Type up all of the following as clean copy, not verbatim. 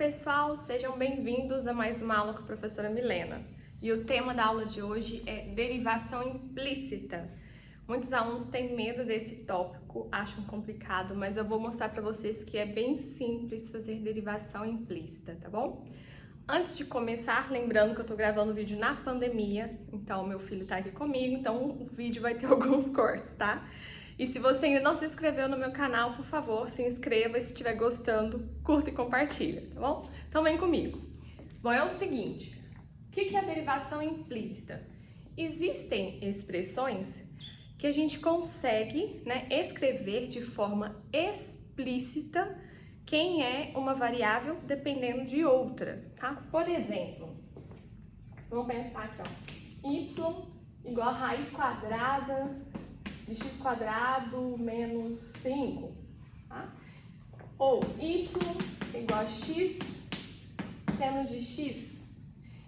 pessoal, sejam bem-vindos a mais uma aula com a professora Milena. E o tema da aula de hoje é derivação implícita. Muitos alunos têm medo desse tópico, acham complicado, mas eu vou mostrar para vocês que é bem simples fazer derivação implícita, tá bom? Antes de começar, lembrando que eu tô gravando o vídeo na pandemia, então meu filho tá aqui comigo, então o vídeo vai ter alguns cortes, tá? E se você ainda não se inscreveu no meu canal, por favor, se inscreva e se estiver gostando, curta e compartilha, tá bom? Então vem comigo. Bom, é o seguinte, o que é a derivação implícita? Existem expressões que a gente consegue, escrever de forma explícita quem é uma variável dependendo de outra, tá? Por exemplo, vamos pensar aqui, ó, y igual a raiz quadrada de x quadrado menos 5, tá? Ou y igual a x seno de x.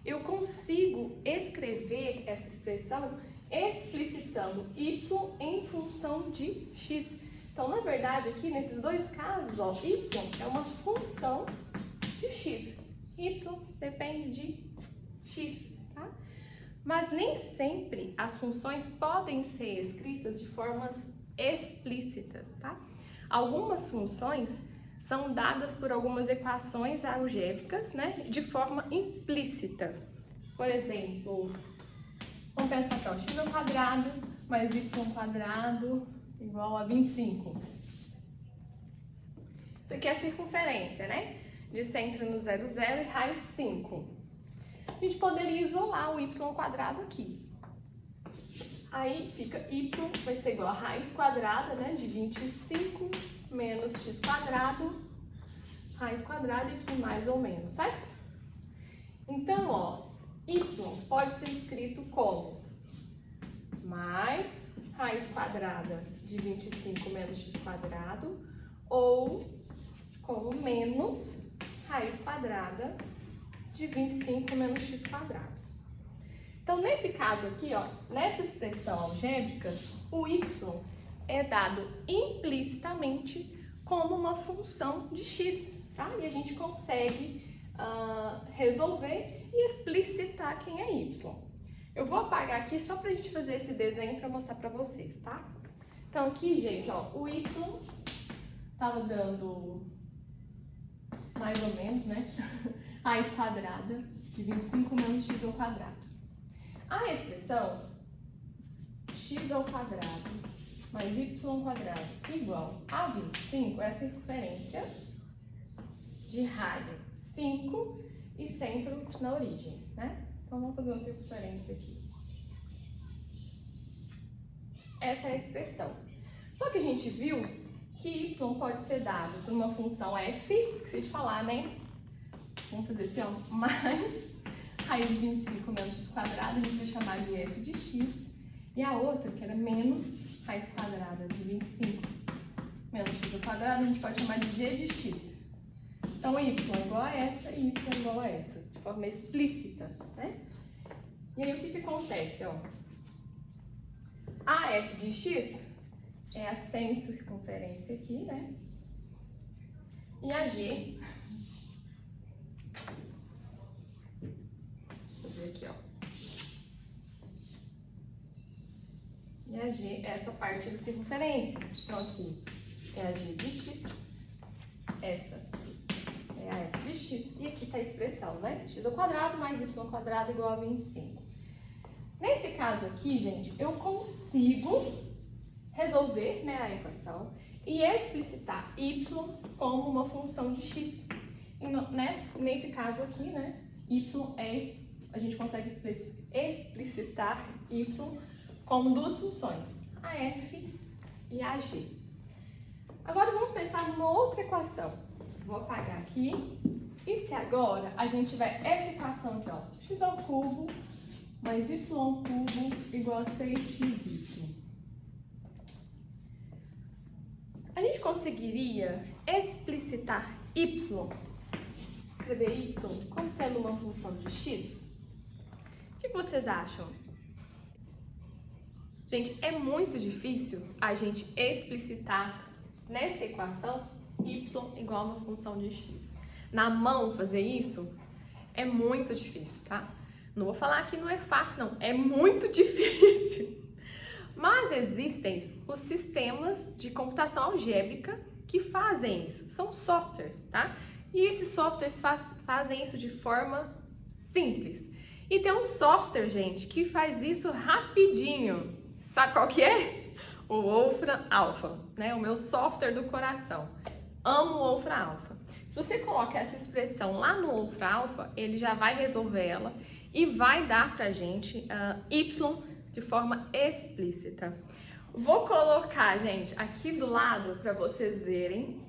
Eu consigo escrever essa expressão explicitando y em função de x. Então, na verdade, aqui nesses dois casos, ó, y é uma função de x. Y depende de x, tá? Mas nem sempre as funções podem ser escritas de formas explícitas, tá? Algumas funções são dadas por algumas equações algébricas, de forma implícita. Por exemplo, vamos pensar aqui, ó, x ao quadrado mais y ao quadrado igual a 25. Isso aqui é a circunferência, de centro no 0, 0 e raio 5. A gente poderia isolar o y ao quadrado aqui. Aí fica y vai ser igual a raiz quadrada, de 25 menos x quadrado, raiz quadrada e aqui mais ou menos, certo? Então, ó, y pode ser escrito como mais raiz quadrada de 25 menos x quadrado ou como menos raiz quadrada de 25 menos x quadrado. Então, nesse caso aqui, ó, nessa expressão algébrica, o y é dado implicitamente como uma função de x, tá? E a gente consegue resolver e explicitar quem é y. Eu vou apagar aqui só pra gente fazer esse desenho para mostrar para vocês, tá? Então, aqui, gente, ó, o y tava dando mais ou menos, raiz quadrada de 25 menos x ao quadrado. A expressão x ao quadrado mais y ao quadrado igual a 25 é a circunferência de raio 5 e centro na origem, Então, vamos fazer uma circunferência aqui. Essa é a expressão. Só que a gente viu que y pode ser dado por uma função f, esqueci de falar, Vamos fazer assim, ó, mais raiz de 25 menos x quadrado, a gente vai chamar de f de x. E a outra, que era menos raiz quadrada de 25 menos x ao quadrado, a gente pode chamar de g de x. Então, y é igual a essa e y é igual a essa, de forma explícita, E aí, o que acontece, ó? A f de x é a semicircunferência aqui, E a g, vou fazer aqui, ó. E a g é essa parte da circunferência. Então, aqui é a g de x, essa é a f de x, e aqui tá a expressão, x ao quadrado mais y ao quadrado igual a 25. Nesse caso aqui, gente, eu consigo resolver a equação e explicitar y como uma função de x. E nesse caso aqui, a gente consegue explicitar y como duas funções, a f e a g. Agora vamos pensar numa outra equação. Vou apagar aqui. E se agora a gente tiver essa equação aqui, ó, x ao cubo mais y ao cubo igual a 6xy. A gente conseguiria explicitar y, escrever y como sendo uma função de x? O que vocês acham? Gente, é muito difícil a gente explicitar nessa equação y igual a uma função de x. na mão fazer isso, é muito difícil, tá? Não vou falar que não é fácil, não. É muito difícil. Mas existem os sistemas de computação algébrica que fazem isso. São softwares, tá? E esses softwares fazem isso de forma simples. E tem um software, gente, que faz isso rapidinho. Sabe qual que é? O Wolfram Alpha, né? O meu software do coração. Amo o Wolfram Alpha. Se você coloca essa expressão lá no Wolfram Alpha, ele já vai resolver ela e vai dar pra gente Y de forma explícita. Vou colocar, gente, aqui do lado para vocês verem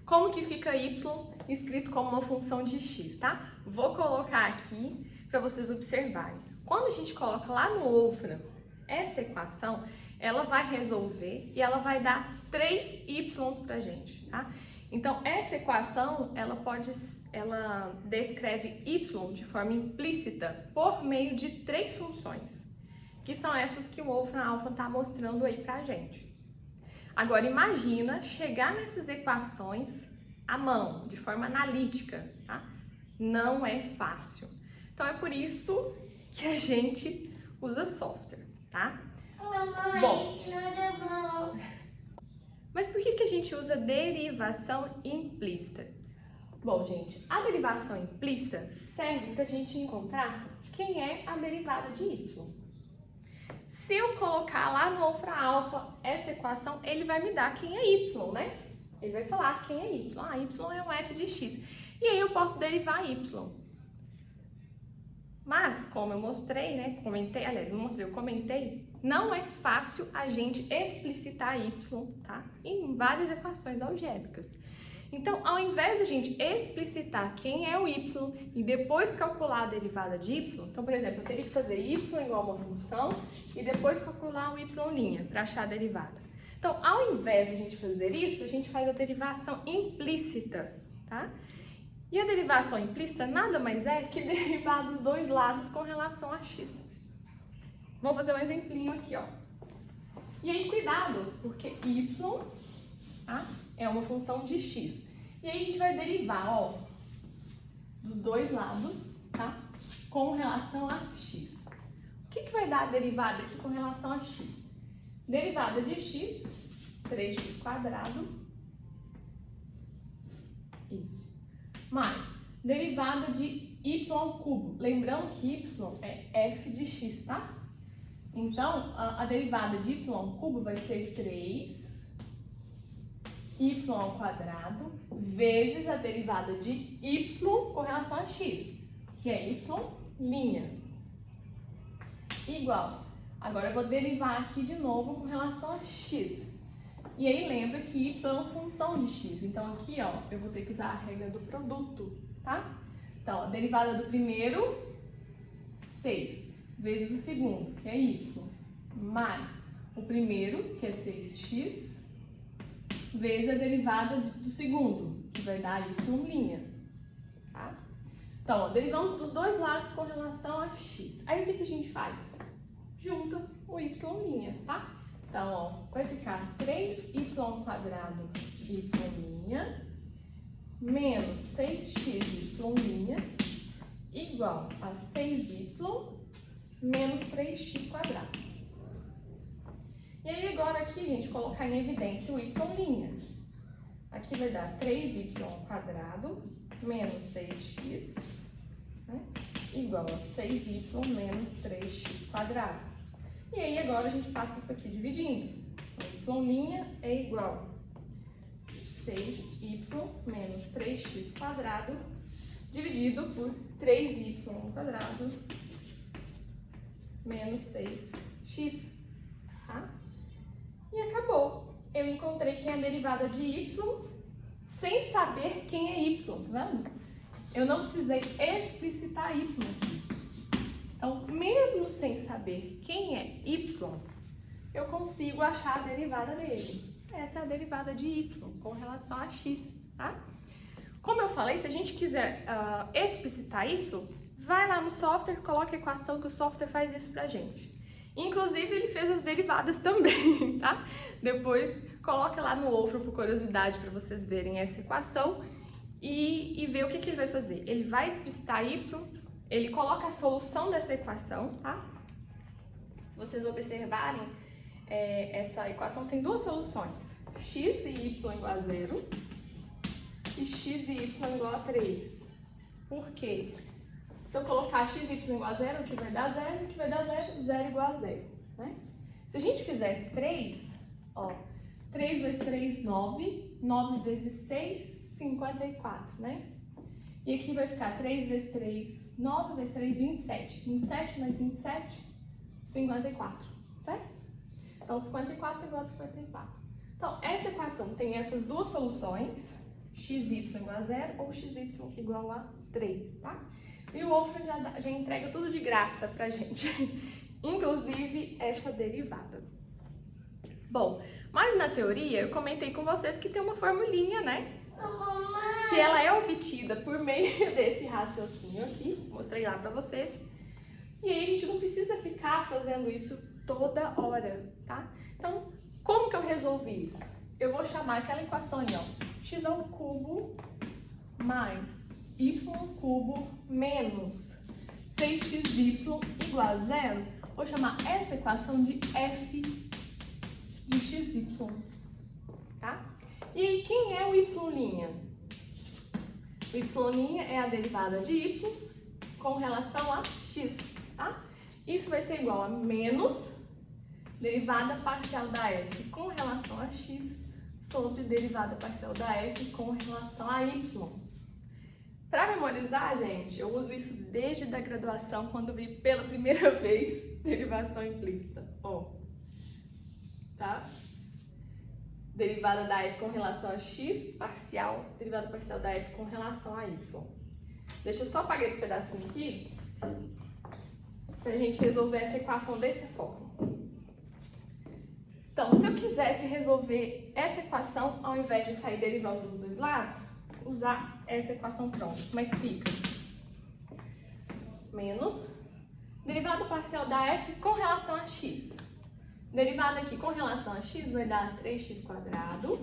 como que fica Y escrito como uma função de x, tá? Vou colocar aqui para vocês observarem. Quando a gente coloca lá no Wolfram essa equação, ela vai resolver e ela vai dar 3 y pra gente, tá? Então, essa equação, ela descreve y de forma implícita por meio de 3 funções, que são essas que o Wolfram Alpha tá mostrando aí pra gente. Agora, imagina chegar nessas equações à mão, de forma analítica, tá? Não é fácil. Então, é por isso que a gente usa software, tá? Bom, mas por que a gente usa derivação implícita? Bom, gente, a derivação implícita serve para a gente encontrar quem é a derivada de y. Se eu colocar lá no Wolfram Alpha essa equação, ele vai me dar quem é y, né? Ele vai falar quem é y. Ah, y é um f de x. E aí eu posso derivar y. Mas, como eu mostrei, né, eu comentei, não é fácil a gente explicitar y, tá? Em várias equações algébricas. Então, ao invés de a gente explicitar quem é o y e depois calcular a derivada de y, então, por exemplo, eu teria que fazer y igual a uma função e depois calcular o y' para achar a derivada. Então, ao invés de a gente fazer isso, a gente faz a derivação implícita, tá? E a derivação implícita nada mais é que derivar dos dois lados com relação a x. Vou fazer um exemplinho aqui, ó. E aí, cuidado, porque y, tá, é uma função de x. E aí a gente vai derivar, ó, dos dois lados, tá, com relação a x. O que vai dar a derivada aqui com relação a x? Derivada de x, 3x². Isso. Mais derivada de y². Lembrando que y é f de x, tá? Então, a derivada de y² vai ser 3y² vezes a derivada de y com relação a x, que é y'. Igual. Agora eu vou derivar aqui de novo com relação a x. E aí lembra que y é uma função de x. Então aqui, ó, eu vou ter que usar a regra do produto, tá? Então, a derivada do primeiro, 6, vezes o segundo, que é y, mais o primeiro, que é 6x, vezes a derivada do segundo, que vai dar y', tá? Então, ó, derivamos dos dois lados com relação a x. Aí o que a gente faz? Junta o y', tá? Então, ó, vai ficar 3y² y' menos 6xy' igual a 6y menos 3x². E aí agora aqui, gente, colocar em evidência o y'. Aqui vai dar 3y² menos 6x, né, igual a 6y menos 3x². E aí agora a gente passa isso aqui dividindo. O y' é igual a 6y menos 3x² dividido por 3y² menos 6x, tá? E acabou. Eu encontrei quem é a derivada de y sem saber quem é y, tá vendo? Eu não precisei explicitar y aqui. Então, mesmo sem saber quem é y, eu consigo achar a derivada dele. Essa é a derivada de y com relação a x, tá? Como eu falei, se a gente quiser explicitar y, vai lá no software, coloca a equação que o software faz isso pra gente. Inclusive, ele fez as derivadas também, tá? Depois coloca lá no Wolfram por curiosidade para vocês verem essa equação e ver o que ele vai fazer. Ele vai explicitar y, ele coloca a solução dessa equação, tá? Se vocês observarem, essa equação tem duas soluções, x e y igual a 0 e x e y igual a 3. Por quê? Se eu colocar x e y igual a 0, aqui vai dar 0, aqui vai dar 0, 0 igual a 0, né? Se a gente fizer 3, ó, 3 vezes 3, 9, 9 vezes 6, 54, né? E aqui vai ficar 3 vezes 3, 9 vezes 3, 27. 27 mais 27, 54, certo? Então, 54 igual a 54. Então, essa equação tem essas duas soluções, xy igual a 0 ou xy igual a 3, tá? E o Wolfram já entrega tudo de graça pra gente, inclusive essa derivada. Bom, mas na teoria eu comentei com vocês que tem uma formulinha, né? Que ela é obtida por meio desse raciocínio aqui, mostrei lá pra vocês. E aí a gente não precisa ficar fazendo isso toda hora, tá? Então, como que eu resolvi isso? Eu vou chamar aquela equação ali, ó, x ao cubo mais y ao cubo menos 6xy igual a 0. Vou chamar essa equação de f de xy, tá? E aí, quem é o y'? O y' é a derivada de y com relação a x, tá? Isso vai ser igual a menos derivada parcial da f com relação a x sobre derivada parcial da f com relação a y. Para memorizar, gente, eu uso isso desde a graduação, quando vi pela primeira vez derivação implícita. Ó, tá? Derivada da f com relação a x, parcial, derivada parcial da f com relação a y. Deixa eu só apagar esse pedacinho aqui, pra gente resolver essa equação dessa forma. Então, se eu quisesse resolver essa equação, ao invés de sair derivando dos dois lados, usar essa equação pronta. Como é que fica? Menos derivada parcial da f com relação a x. Derivada aqui com relação a x vai dar 3x².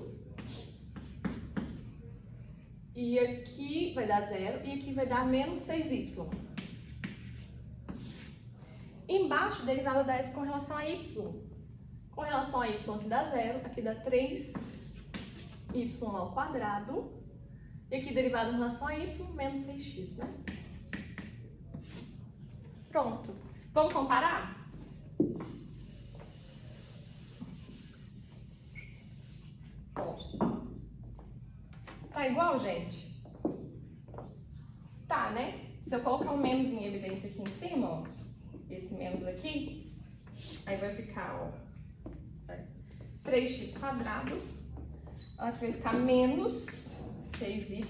E aqui vai dar 0 e aqui vai dar menos 6y. Embaixo, derivada da f com relação a y. Com relação a y aqui dá 0, aqui dá 3y². E aqui derivada em relação a y, menos 6x, né? Pronto. Vamos comparar? Tá igual, gente? Tá, né? Se eu colocar um menos em evidência aqui em cima, ó, esse menos aqui, aí vai ficar, ó, 3x², aqui vai ficar menos 6y,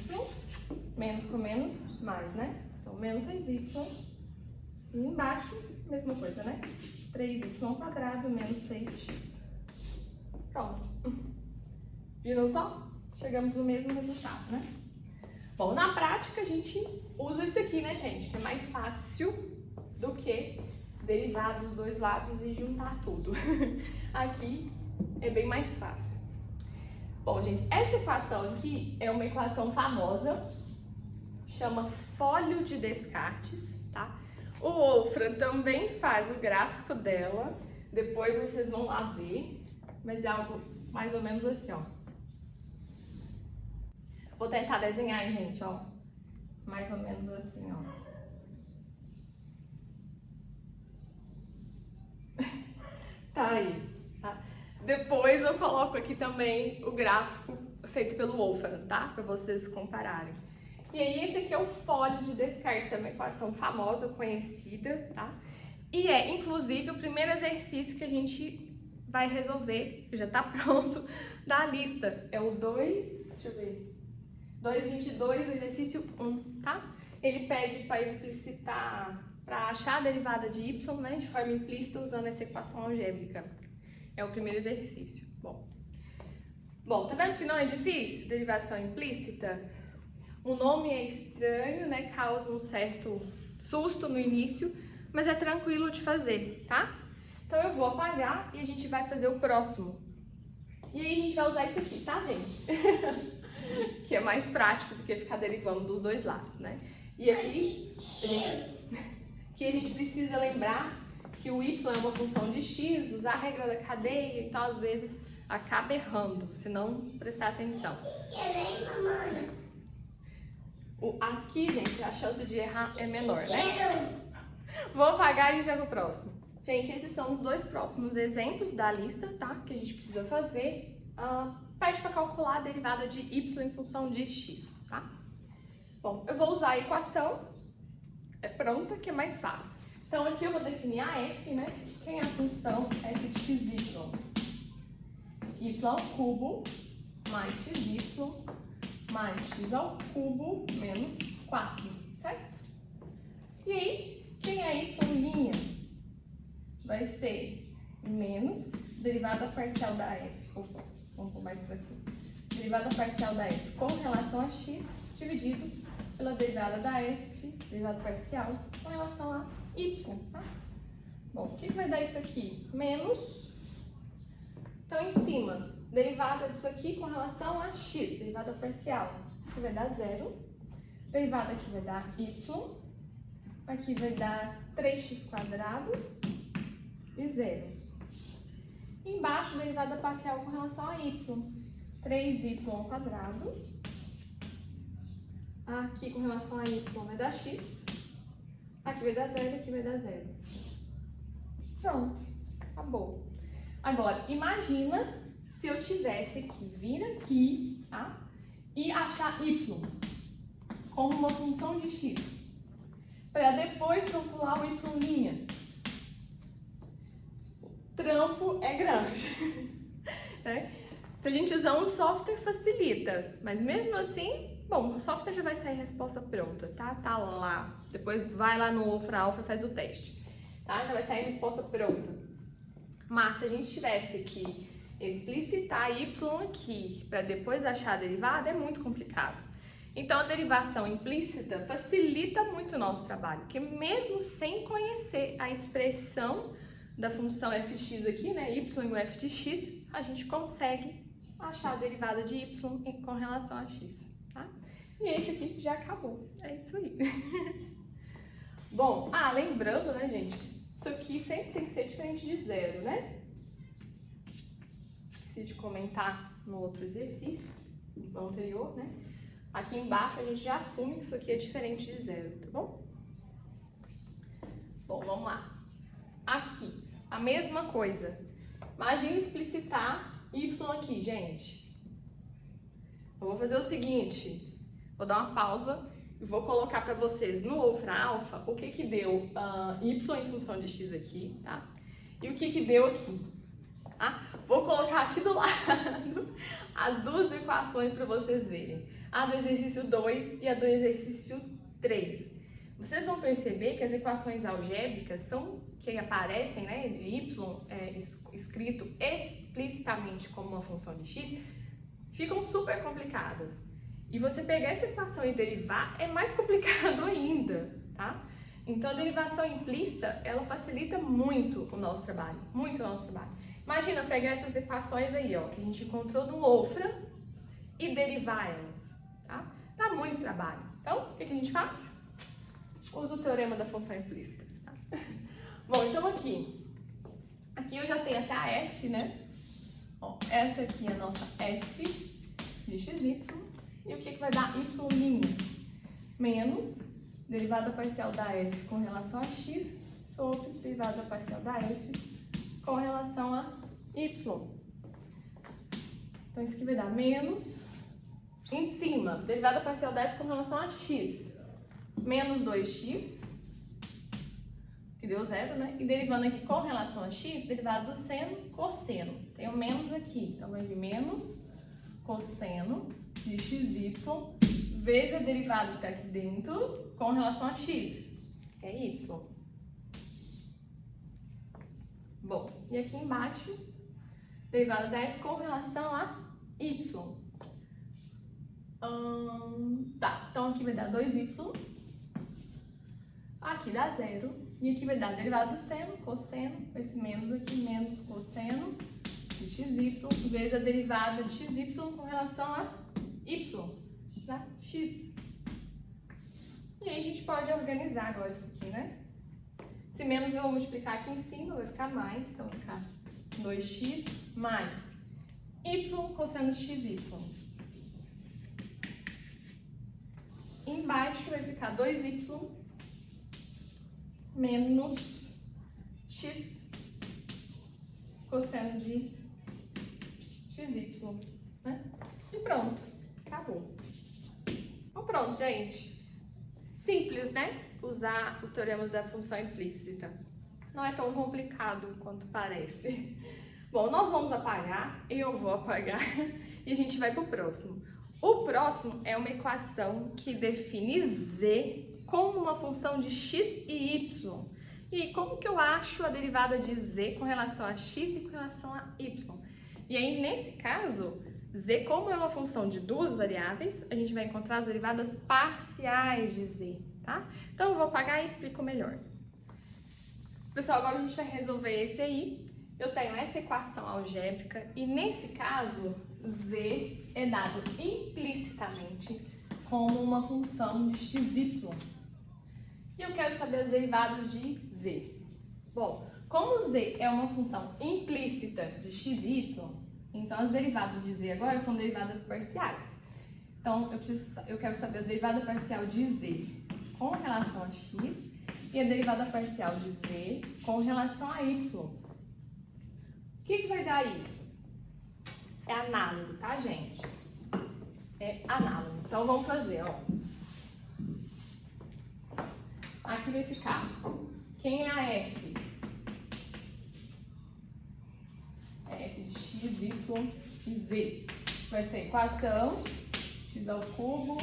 menos com menos, mais, né? Então, menos 6y, e embaixo, mesma coisa, né? 3y² menos 6x. Pronto. Viram só? Chegamos no mesmo resultado, né? Bom, na prática a gente usa isso aqui, né, gente? Que é mais fácil do que derivar dos dois lados e juntar tudo. Aqui é bem mais fácil. Bom, gente, essa equação aqui é uma equação famosa, chama folho de Descartes, tá? O Wolfram também faz o gráfico dela, depois vocês vão lá ver, mas é algo mais ou menos assim, ó. Vou tentar desenhar, gente, ó, mais ou menos assim, ó. Tá aí, tá? Depois eu coloco aqui também o gráfico feito pelo Wolfram, tá? Para vocês compararem. E aí esse aqui é o folho de Descartes, é uma equação famosa, conhecida, tá? E é, inclusive, o primeiro exercício que a gente vai resolver, que já tá pronto, da lista. É o 2, deixa eu ver, 2,22, o exercício 1, tá? Ele pede para explicitar, para achar a derivada de y, né, de forma implícita usando essa equação algébrica. É o primeiro exercício. Bom, tá vendo que não é difícil? Derivação implícita. O nome é estranho, né? Causa um certo susto no início, mas é tranquilo de fazer, tá? Então eu vou apagar e a gente vai fazer o próximo. E aí a gente vai usar isso aqui, tá, gente? Que é mais prático do que ficar derivando dos dois lados, né? E aqui a gente precisa lembrar que o y é uma função de x, usar a regra da cadeia, então às vezes acaba errando, se não prestar atenção. Aqui, gente, a chance de errar é menor, né? Vou apagar e a gente vai pro próximo. Gente, esses são os dois próximos exemplos da lista, tá? Que a gente precisa fazer. Pede para calcular a derivada de y em função de x, tá? Bom, eu vou usar a equação, é pronta, que é mais fácil. Então aqui eu vou definir a f, né? Quem é a função f de xy? Y ao cubo mais xy mais x ao cubo menos 4, certo? E aí, quem é y'? Vai ser menos derivada parcial da f. Opa, vamos pôr mais para cima. Derivada parcial da f com relação a x dividido pela derivada da f, derivada parcial, com relação a y, tá? Bom, o que vai dar isso aqui? Menos. Então, em cima, derivada disso aqui com relação a x, derivada parcial, aqui vai dar 0. Derivada aqui vai dar y. Aqui vai dar 3x² e 0. Embaixo, derivada parcial com relação a y. 3y². Aqui com relação a y vai dar x. Aqui vai dar 0 e aqui vai dar 0. Pronto, acabou. Agora, imagina se eu tivesse que vir aqui, tá? E achar y como uma função de x, para depois calcular o y'. O trampo é grande. Né? Se a gente usar um software, facilita. Mas mesmo assim, bom, o software já vai sair a resposta pronta, tá? Tá lá. Depois vai lá no Wolfram Alpha e faz o teste. Tá? Já vai sair a resposta pronta. Mas se a gente tivesse que explicitar y aqui para depois achar a derivada, é muito complicado. Então, a derivação implícita facilita muito o nosso trabalho, porque mesmo sem conhecer a expressão da função fx aqui, né, y igual a f de x, a gente consegue achar a derivada de y com relação a x, tá? E esse aqui já acabou, é isso aí. Bom, lembrando, né, gente, isso aqui sempre tem que ser diferente de 0, né? Esqueci de comentar no outro exercício, no anterior, né? Aqui embaixo a gente já assume que isso aqui é diferente de 0, tá bom? Bom, vamos lá. Aqui, a mesma coisa. Imagina explicitar y aqui, gente. Eu vou fazer o seguinte, vou dar uma pausa e vou colocar para vocês no Wolfram Alpha o que deu y em função de x aqui, tá? E o que deu aqui, tá? Vou colocar aqui do lado as duas equações para vocês verem. A do exercício 2 e a do exercício 3. Vocês vão perceber que as equações algébricas que aparecem, né, y escrito explicitamente como uma função de x, ficam super complicadas. E você pegar essa equação e derivar é mais complicado ainda, tá? Então, a derivação implícita, ela facilita muito o nosso trabalho, muito o nosso trabalho. Imagina pegar essas equações aí, ó, que a gente encontrou no Wolfram e derivar elas, tá? Dá muito trabalho. Então, o que a gente faz? Usa o teorema da função implícita. Tá? Bom, então aqui eu já tenho até a f, né? Ó, essa aqui é a nossa f de xy. E o que vai dar y'? Menos derivada parcial da f com relação a x sobre derivada parcial da f com relação a y. Então, isso aqui vai dar menos, em cima, derivada parcial da f com relação a x, menos 2x, que deu 0, né? E derivando aqui com relação a x, derivado do seno, cosseno. Tem o menos aqui, então vai vir menos cosseno de xy vezes a derivada que está aqui dentro com relação a x, que é y. Bom, e aqui embaixo, derivada da f com relação a y. Tá, então aqui vai dar 2y, aqui dá 0, e aqui vai dar derivada do seno, cosseno, esse menos aqui, menos cosseno de xy, vezes a derivada de xy com relação a y, tá? X. E aí a gente pode organizar agora isso aqui, né? Se menos eu vou multiplicar aqui em cima, vai ficar mais, então vai ficar 2x mais y cosseno de xy. Embaixo vai ficar 2y menos x cosseno de xy, né? E pronto, acabou. Então pronto, gente. Simples, né? Usar o teorema da função implícita. Não é tão complicado quanto parece. Bom, nós vamos apagar, eu vou apagar e a gente vai para o próximo. O próximo é uma equação que define z como uma função de x e y. E como que eu acho a derivada de z com relação a x e com relação a y? E aí, nesse caso, z, como é uma função de duas variáveis, a gente vai encontrar as derivadas parciais de z, tá? Então, eu vou apagar e explico melhor. Pessoal, agora a gente vai resolver esse aí. Eu tenho essa equação algébrica e, nesse caso, z é dado implicitamente como uma função de xy. E eu quero saber as derivadas de z. Bom, como z é uma função implícita de xy, então as derivadas de z agora são derivadas parciais. Então, eu quero saber a derivada parcial de z com relação a x e a derivada parcial de z com relação a y. O que vai dar isso? É análogo, tá, gente? É análogo. Então, vamos fazer, ó. Aqui vai ficar, quem é a f? F de x, y e z. Vai ser a equação x ao cubo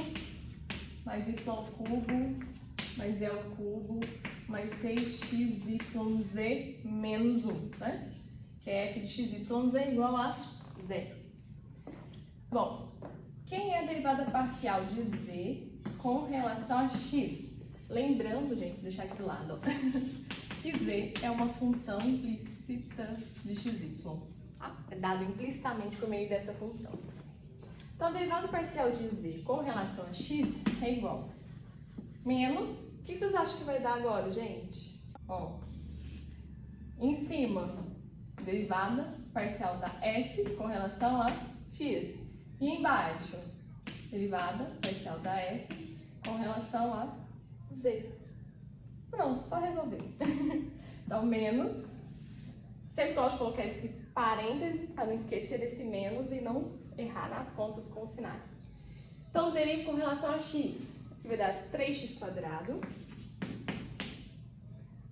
mais y ao cubo mais z ao cubo mais 6xyz menos 1, né? Que é f de xyz igual a 0. Bom, quem é a derivada parcial de z com relação a x? Lembrando, gente, vou deixar aqui do lado, ó, que z é uma função implícita de xy, tá? É dado implicitamente por meio dessa função. Então, a derivada parcial de z com relação a x é igual menos, o que vocês acham que vai dar agora, gente? Ó, em cima, derivada parcial da f com relação a x. E embaixo, derivada parcial da f com relação a z. Pronto, só resolver. Então, menos. Sempre gosto de colocar esse parêntese para não esquecer desse menos e não errar nas contas com os sinais. Então, derivo com relação a x, que vai dar 3x²,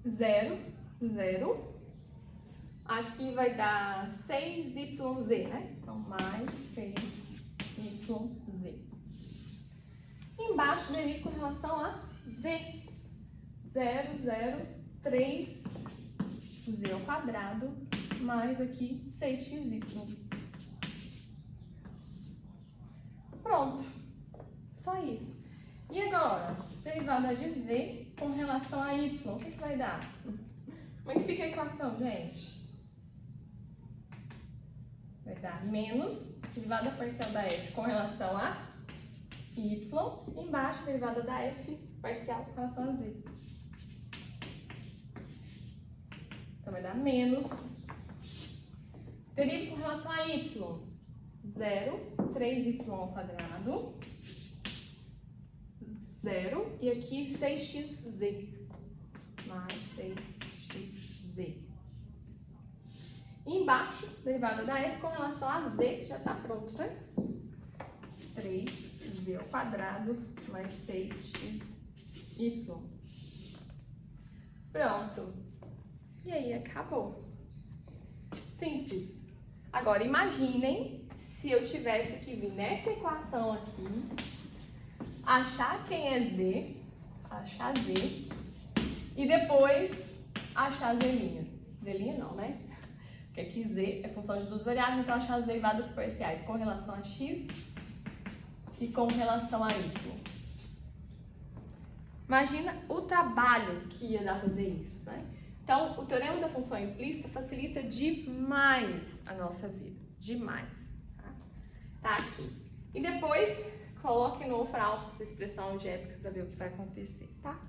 0, 0. Aqui vai dar 6yz, né? Então, mais 6yz. Embaixo, derivo com relação a z. 0, 0, 3z ao quadrado, mais aqui 6xy. Pronto. Só isso. E agora, derivada de z com relação a y, o que vai dar? Como é que fica a equação, gente? Vai dar menos derivada parcial da f com relação a y, embaixo derivada da f parcial com relação a z. Então vai dar menos, derivo com relação a y, 0, 3y ao quadrado, 0, e aqui 6xz, mais 6xz. E embaixo, derivada da f com relação a z, já está pronto, né? 3z ao quadrado mais 6xy. Pronto. E aí, acabou. Simples. Agora, imaginem se eu tivesse que vir nessa equação aqui, achar quem é z, achar z, e depois achar z'inha. Z'inha não, né? Porque aqui z é função de duas variáveis, então achar as derivadas parciais com relação a x e com relação a y. Imagina o trabalho que ia dar fazer isso, né? Então, o teorema da função implícita facilita demais a nossa vida. demais. Tá aqui. E depois, coloque no for alfa essa expressão algébrica para ver o que vai acontecer, tá?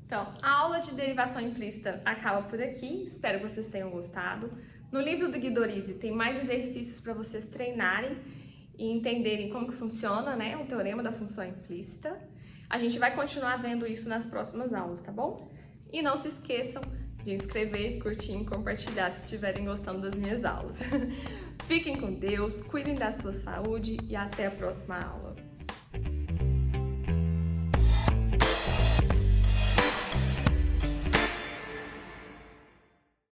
Então, a aula de derivação implícita acaba por aqui. Espero que vocês tenham gostado. No livro do Guidorizi tem mais exercícios para vocês treinarem e entenderem como que funciona, né, o teorema da função implícita. A gente vai continuar vendo isso nas próximas aulas, tá bom? E não se esqueçam de inscrever, curtir e compartilhar se estiverem gostando das minhas aulas. Fiquem com Deus, cuidem da sua saúde e até a próxima aula.